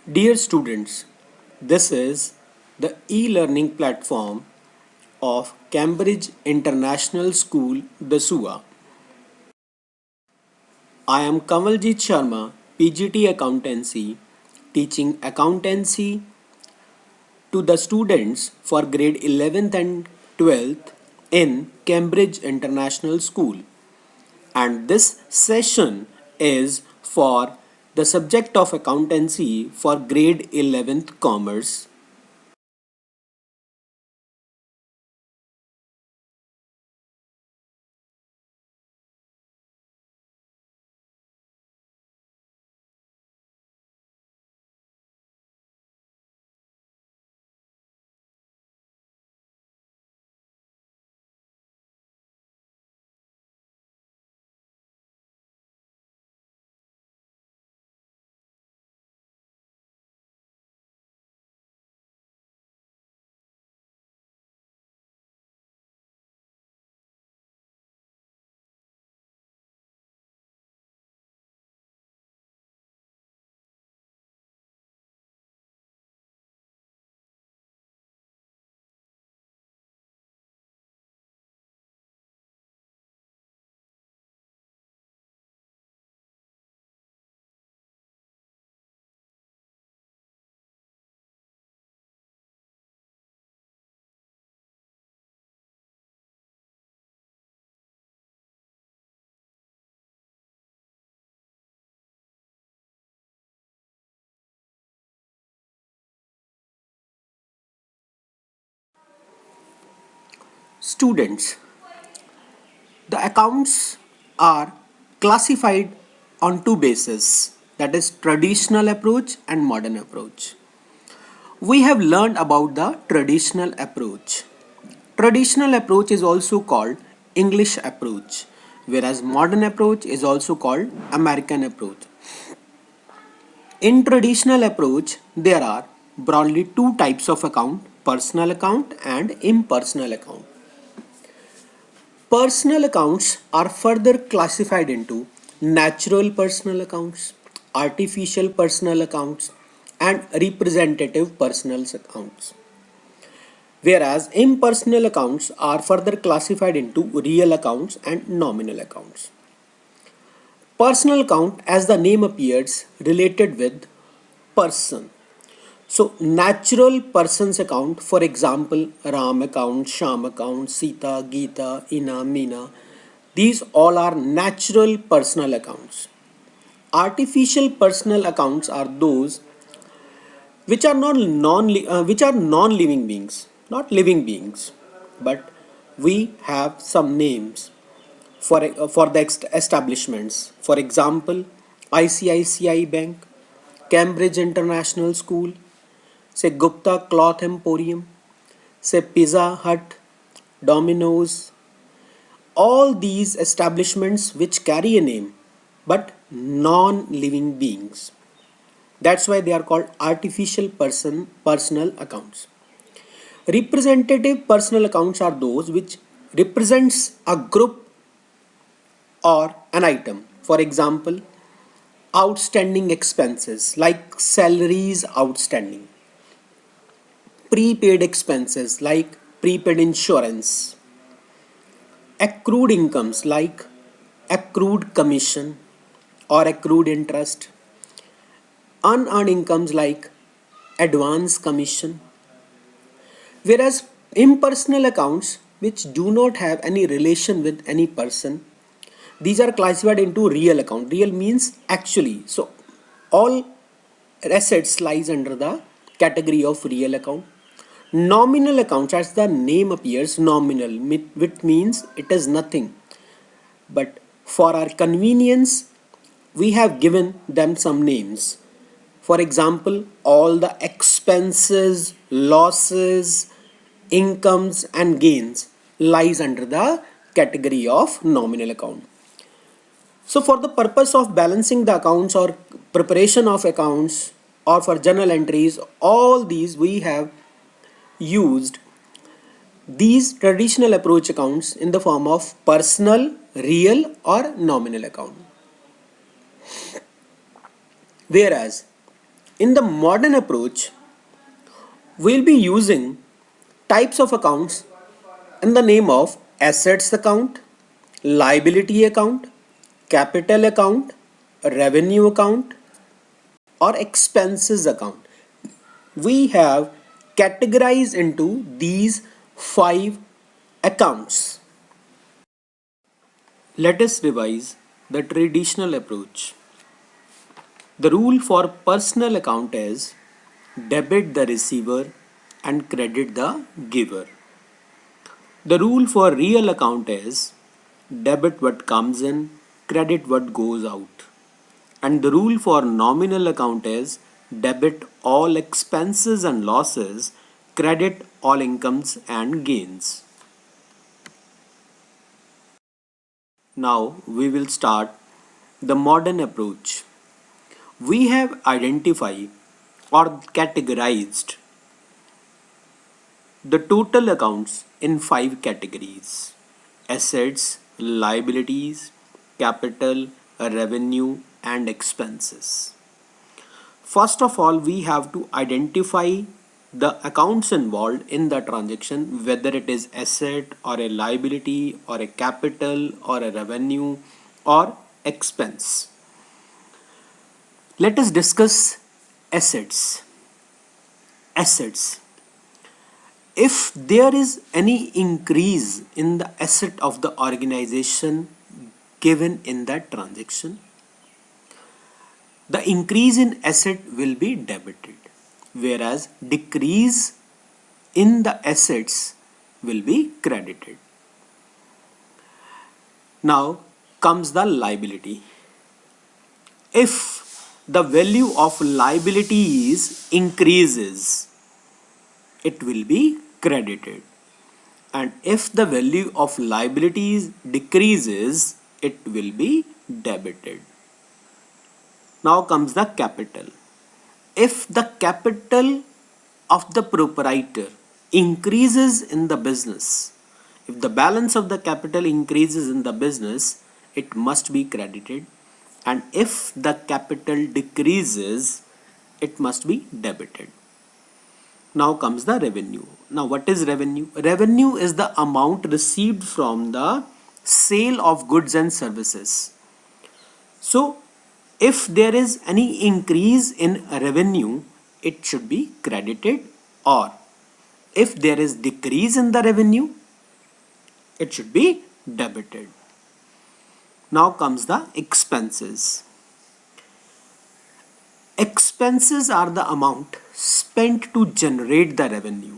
Dear students, this is the e-learning platform of Cambridge International School, Dasua. I am Kamaljeet Sharma, PGT Accountancy, teaching accountancy to the students for grade 11th and 12th in Cambridge International School. And this session is for the subject of accountancy for grade 11th commerce. Students, the accounts are classified on two bases, that is traditional approach and modern approach. We have learned about the traditional approach. Traditional approach is also called English approach, whereas modern approach is also called American approach. In traditional approach, there are broadly two types of account, personal account and impersonal account. Personal accounts are further classified into natural personal accounts, artificial personal accounts, and representative personal accounts. Whereas impersonal accounts are further classified into real accounts and nominal accounts. Personal account, as the name appears, related with person. So natural person's account, for example, Ram account, Sham account, Sita, Geeta, Ina, Meena, these all are natural personal accounts. Artificial personal accounts are those which are not non-living beings, not living beings, but we have some names for the establishments. For example, ICICI Bank, Cambridge International School, say Gupta Cloth Emporium, say Pizza Hut, Domino's, all these establishments which carry a name but non-living beings. That's why they are called artificial personal accounts. Representative personal accounts are those which represents a group or an item. For example, outstanding expenses like salaries outstanding, prepaid expenses like prepaid insurance, accrued incomes like accrued commission or accrued interest, unearned incomes like advance commission. Whereas impersonal accounts which do not have any relation with any person, these are classified into real account. Real means actually. So all assets lies under the category of real account. Nominal accounts, as the name appears, nominal, which means it is nothing. But for our convenience, we have given them some names. For example, all the expenses, losses, incomes and gains lies under the category of nominal account. So for the purpose of balancing the accounts or preparation of accounts or for journal entries, all these we have used these traditional approach accounts in the form of personal, real or nominal account. Whereas In the modern approach, we'll be using types of accounts in the name of assets account, liability account, capital account, revenue account, or expenses account. We have categorized into these five accounts. Let us revise the traditional approach. The rule for personal account is debit the receiver and credit the giver. The rule for real account is debit what comes in, credit what goes out. And the rule for nominal account is debit all expenses and losses, credit all incomes and gains. Now we will start the modern approach. We have identified or categorized the total accounts in five categories: assets, liabilities, capital, revenue, and expenses. First of all, we have to identify the accounts involved in the transaction, whether it is asset or a liability or a capital or a revenue or expense. Let us discuss assets. Assets. If there is any increase in the asset of the organization given in that transaction, the increase in asset will be debited, whereas decrease in the assets will be credited. Now comes the liability. If the value of liabilities increases, it will be credited. And if the value of liabilities decreases, it will be debited. Now comes the capital. If the capital of the proprietor increases in the business, if the balance of the capital increases in the business, it must be credited. And if the capital decreases, it must be debited. Now comes the revenue. Now what is revenue? Revenue is the amount received from the sale of goods and services. So if there is any increase in revenue, it should be credited, or if there is decrease in the revenue, it should be debited. Now comes the expenses. Expenses are the amount spent to generate the revenue.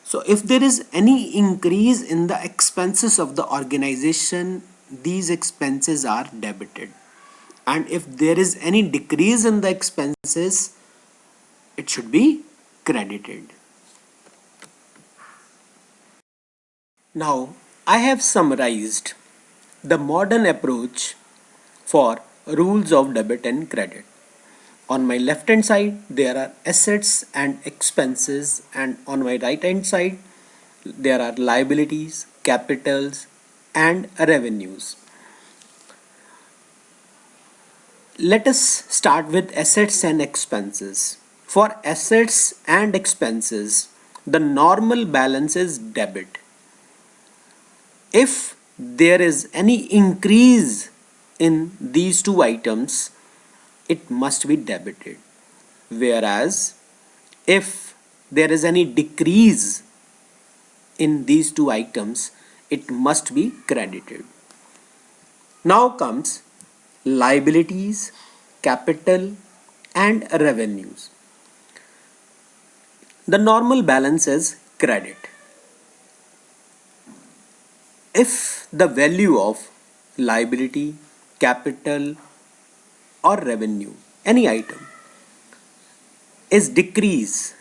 So if there is any increase in the expenses of the organization, these expenses are debited. And if there is any decrease in the expenses, it should be credited. Now I have summarized the modern approach for rules of debit and credit. On my left hand side, there are assets and expenses, and on my right hand side, there are liabilities, capitals, and revenues. Let us start with assets and expenses. For assets and expenses, the normal balance is debit. If there is any increase in these two items, it must be debited. Whereas if there is any decrease in these two items, it must be credited. Now comes liabilities, capital, and revenues. The normal balance is credit. If the value of liability, capital, or revenue, any item, is decrease,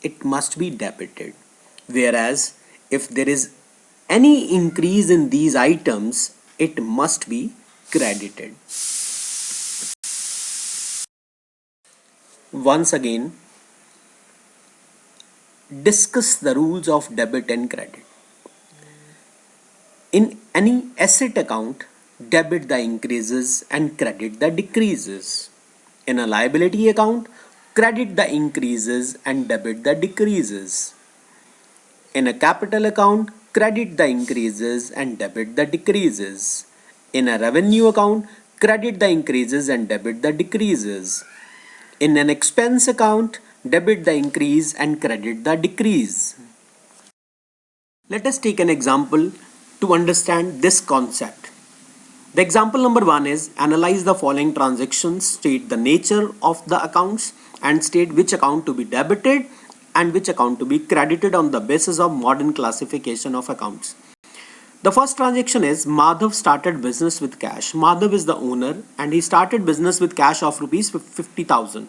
it must be debited. Whereas if there is any increase in these items, it must be credited. Once again, discuss the rules of debit and credit. In any asset account, debit the increases and credit the decreases. In a liability account, credit the increases and debit the decreases. In a capital account, credit the increases and debit the decreases. In a revenue account, credit the increases and debit the decreases. In an expense account, debit the increase and credit the decrease. Let us take an example to understand this concept. The example number 1 is analyze the following transactions, state the nature of the accounts and state which account to be debited and which account to be credited on the basis of modern classification of accounts. The first transaction is Madhav started business with cash. Madhav is the owner and he started business with cash of rupees 50,000.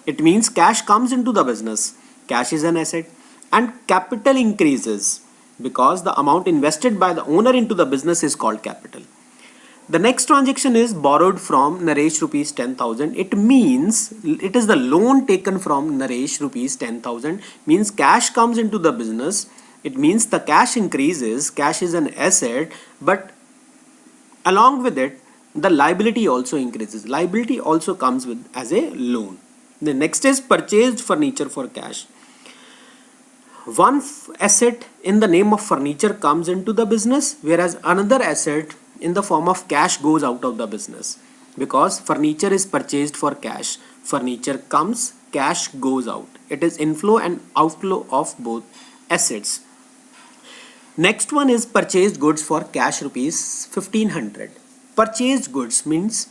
It means cash comes into the business. Cash is an asset and capital increases because the amount invested by the owner into the business is called capital. The next transaction is borrowed from Naresh rupees 10,000. It means it is the loan taken from Naresh rupees 10,000 means cash comes into the business. It means the cash increases, cash is an asset, but along with it, the liability also increases. Liability also comes with as a loan. The next is purchased furniture for cash. One asset in the name of furniture comes into the business, whereas another asset in the form of cash goes out of the business because furniture is purchased for cash. Furniture comes, cash goes out. It is inflow and outflow of both assets. Next one is purchased goods for cash rupees 1500. Purchased goods means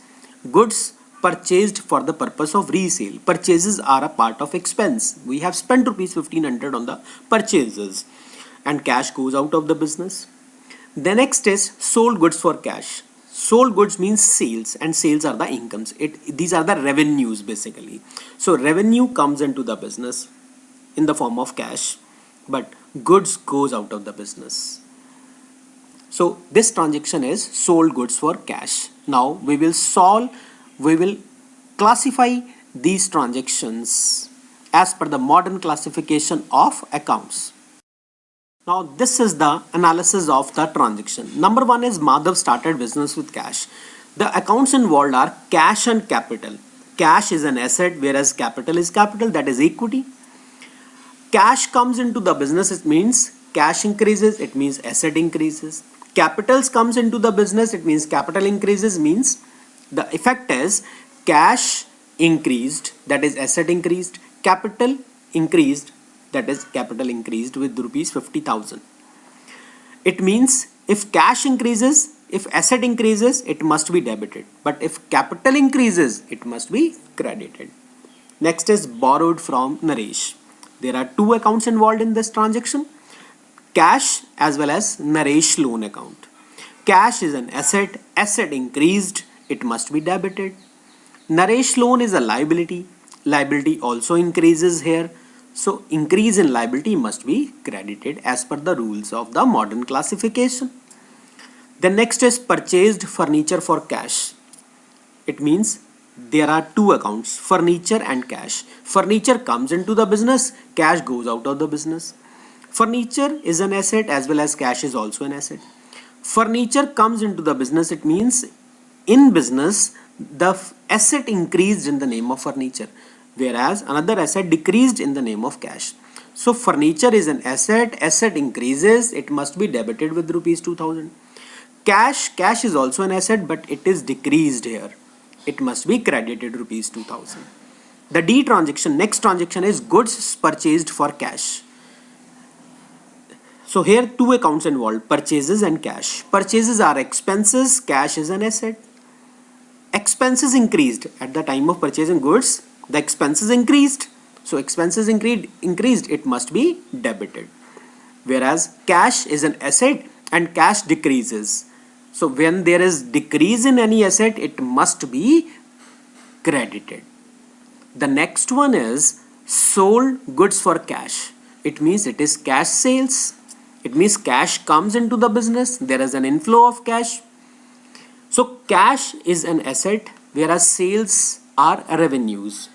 goods purchased for the purpose of resale. Purchases are a part of expense. We have spent rupees 1500 on the purchases and cash goes out of the business. The next is sold goods for cash. Sold goods means sales and sales are the incomes. These are the revenues basically. So revenue comes into the business in the form of cash, but goods goes out of the business. So this transaction is sold goods for cash. Now we will classify these transactions as per the modern classification of accounts. Now this is the analysis of the transaction. Number 1 is Madhav started business with cash. The accounts involved are cash and capital. Cash is an asset whereas capital is capital, that is equity. Cash comes into the business, it means cash increases, it means asset increases. Capitals comes into the business, it means capital increases, means the effect is cash increased, that is asset increased, capital increased, that is capital increased with rupees 50,000. It means if cash increases, if asset increases, it must be debited. But if capital increases, it must be credited. Next is borrowed from Naresh. There are two accounts involved in this transaction, cash as well as Naresh loan account. Cash is an asset, asset increased, it must be debited. Naresh loan is a liability, liability also increases here. So increase in liability must be credited as per the rules of the modern classification. The next is purchased furniture for cash. It means there are two accounts, furniture and cash. Furniture comes into the business, cash goes out of the business. Furniture is an asset as well as cash is also an asset. Furniture comes into the business, it means in business the asset increased in the name of furniture, whereas another asset decreased in the name of cash. So furniture is an asset, asset increases, it must be debited with rupees 2000. Cash is also an asset, but it is decreased here. It must be credited rupees 2000. The D transaction, next transaction is goods purchased for cash. So here two accounts involved, purchases and cash. Purchases are expenses, cash is an asset. Expenses increased at the time of purchasing goods, the expenses increased. So expenses increased, it must be debited. Whereas cash is an asset and cash decreases. So when there is decrease in any asset, it must be credited. The next one is sold goods for cash. It means it is cash sales. It means cash comes into the business. There is an inflow of cash. So cash is an asset, whereas sales are revenues.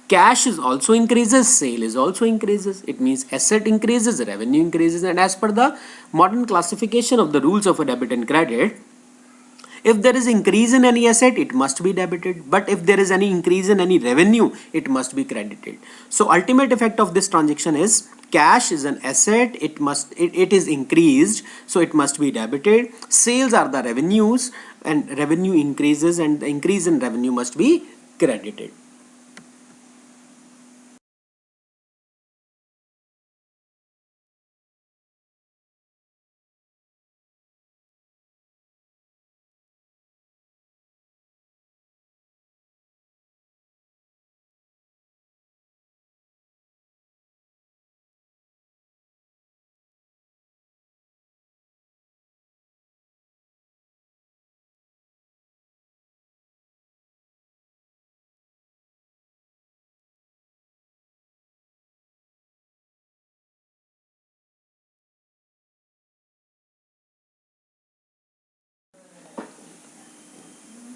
Cash is also increases, sale is also increases. It means asset increases, revenue increases, and as per the modern classification of the rules of a debit and credit, If there is increase in any asset, it must be debited. But if there is any increase in any revenue, it must be credited. So ultimate effect of this transaction is cash is an asset, it is increased, so it must be debited. Sales are the revenues, and revenue increases, and the increase in revenue must be credited.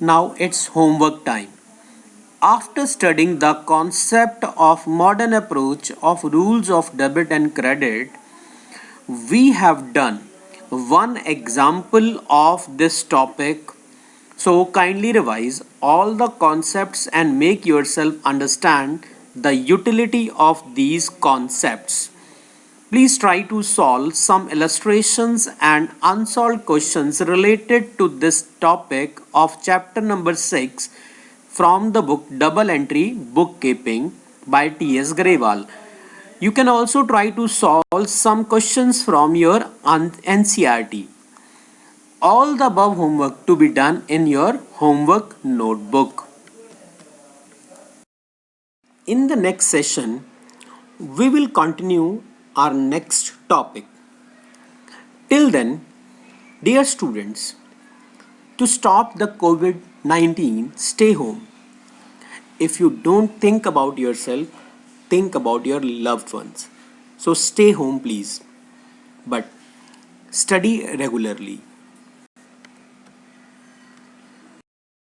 Now it's homework time. After studying the concept of modern approach of rules of debit and credit, we have done one example of this topic. So kindly revise all the concepts and make yourself understand the utility of these concepts. Please try to solve some illustrations and unsolved questions related to this topic of chapter number 6 from the book Double Entry Bookkeeping by T.S. Grewal. You can also try to solve some questions from your NCERT. All the above homework to be done in your homework notebook. In the next session, we will continue our next topic. Till then, dear students, to stop the COVID 19, stay home. If you don't think about yourself, think about your loved ones. So stay home, please. But study regularly.